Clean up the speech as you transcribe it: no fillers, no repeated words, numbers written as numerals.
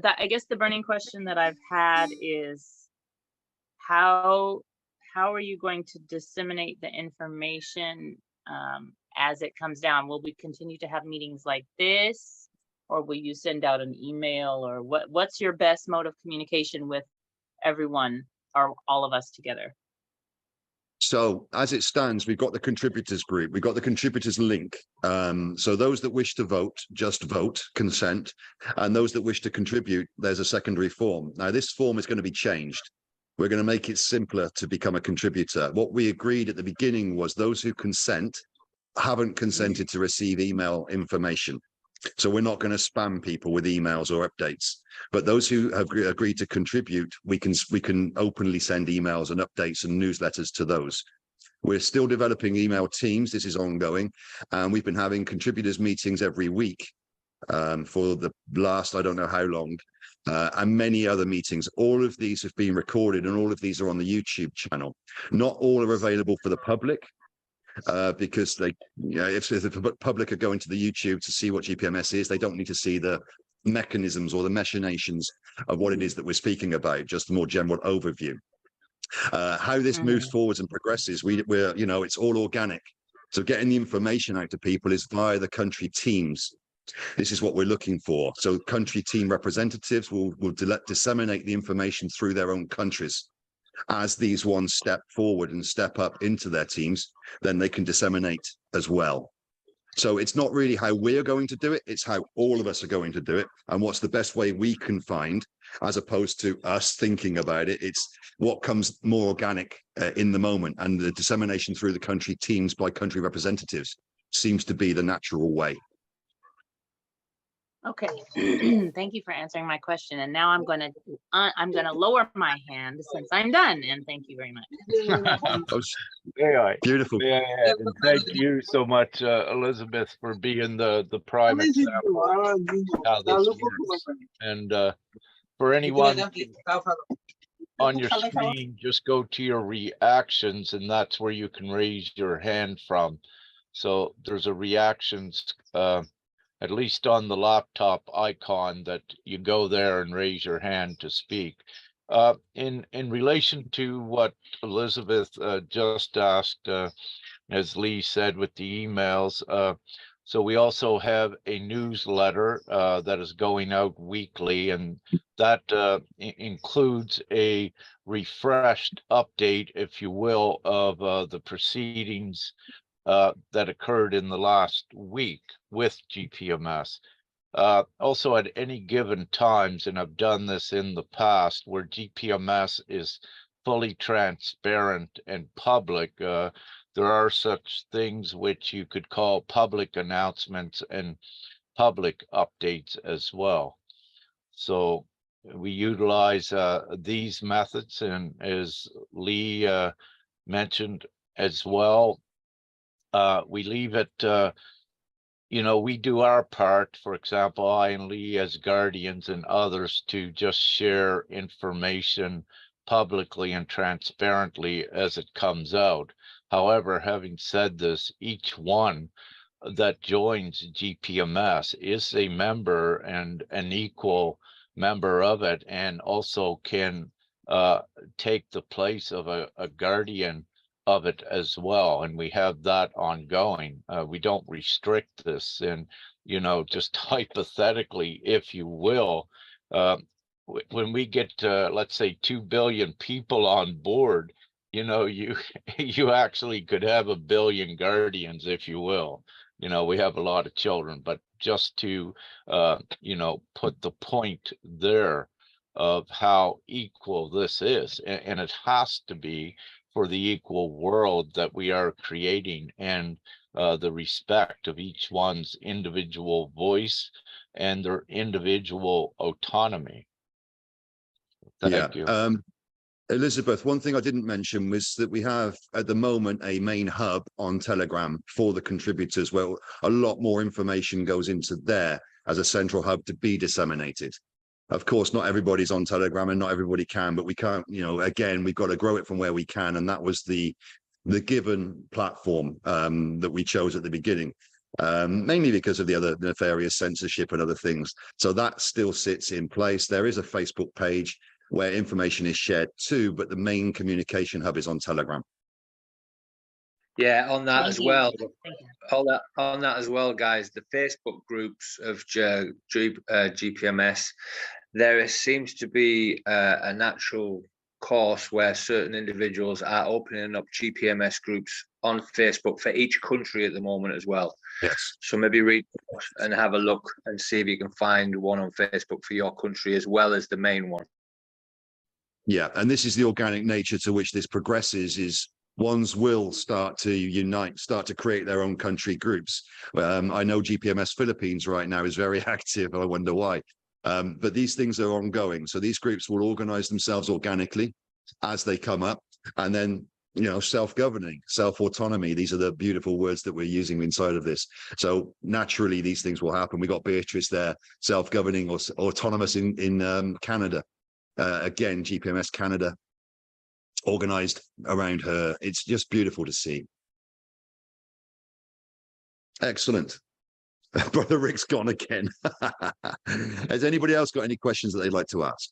that I guess the burning question that I've had is how how are you going to disseminate the information as it comes down? Will we continue to have meetings like this, or will you send out an email, or what's your best mode of communication with everyone or all of us together? So as it stands, we've got the contributors group, we've got the contributors link. So those that wish to vote, just vote, consent. And those that wish to contribute, there's a secondary form. Now, this form is going to be changed. We're going to make it simpler to become a contributor. What we agreed at the beginning was those who consent haven't consented to receive email information. So we're not going to spam people with emails or updates. But those who have agreed to contribute, we can openly send emails and updates and newsletters to those. We're still developing email teams. This is ongoing. And we've been having contributors meetings every week for the last, I don't know how long, and many other meetings. All of these have been recorded and all of these are on the YouTube channel. Not all are available for the public. Because they, if the public are going to the YouTube to see what GPMS is, they don't need to see the mechanisms or the machinations of what it is that we're speaking about, just a more general overview. How this moves forwards and progresses, we're it's all organic. So getting the information out to people is via the country teams. This is what we're looking for. So country team representatives will disseminate the information through their own countries. As these ones step forward and step up into their teams, then they can disseminate as well. So it's not really how we're going to do it, it's how all of us are going to do it, and what's the best way we can find, as opposed to us thinking about it. It's what comes more organic in the moment, and the dissemination through the country teams by country representatives seems to be the natural way. Okay, thank you for answering my question. And now I'm gonna lower my hand since I'm done. And thank you very much. Beautiful. Yeah, and thank you so much, Elizabeth, for being the prime example of how this works. And for anyone on your screen, just go to your reactions, and that's where you can raise your hand from. So there's a reactions at least on the laptop icon, that you go there and raise your hand to speak. In relation to what Elizabeth just asked, as Lee said with the emails, so we also have a newsletter that is going out weekly, and that includes a refreshed update, if you will, of the proceedings that occurred in the last week with GPMS. Also at any given times, and I've done this in the past, where GPMS is fully transparent and public, there are such things which you could call public announcements and public updates as well. So we utilize these methods, and as Lee mentioned as well, we leave it, we do our part. For example, I and Lee as guardians and others, to just share information publicly and transparently as it comes out. However, having said this, each one that joins GPMS is a member and an equal member of it, and also can take the place of a guardian of it as well. And we have that ongoing. We don't restrict this. And, just hypothetically, if you will, when we get let's say 2 billion people on board, you actually could have 1 billion guardians, if you will. We have a lot of children, but just to put the point there of how equal this is, and it has to be, for the equal world that we are creating, and the respect of each one's individual voice and their individual autonomy. Thank you. Elizabeth, one thing I didn't mention was that we have at the moment a main hub on Telegram for the contributors, where a lot more information goes into there as a central hub to be disseminated. Of course, not everybody's on Telegram and not everybody can, but we can't, again, we've got to grow it from where we can. And that was the given platform that we chose at the beginning. mainly because of the other nefarious censorship and other things. So that still sits in place. There is a Facebook page where information is shared too, but the main communication hub is on Telegram. Yeah, on that Thank as you. well. Thank you. On that as well, guys. The Facebook groups of GPMS, there seems to be a natural course where certain individuals are opening up GPMS groups on Facebook for each country at the moment as well. Yes. So maybe read and have a look and see if you can find one on Facebook for your country as well as the main one. Yeah, and this is the organic nature to which this progresses, is ones will start to unite, start to create their own country groups. I know GPMS Philippines right now is very active. I wonder why. But these things are ongoing. So these groups will organize themselves organically as they come up. And then, you know, self-governing, self-autonomy. These are the beautiful words that we're using inside of this. So naturally, these things will happen. We got Beatrice there, self-governing or autonomous in Canada. Again, GPMS Canada organized around her. It's just beautiful to see. Excellent. Brother Rick's gone again. Has anybody else got any questions that they'd like to ask?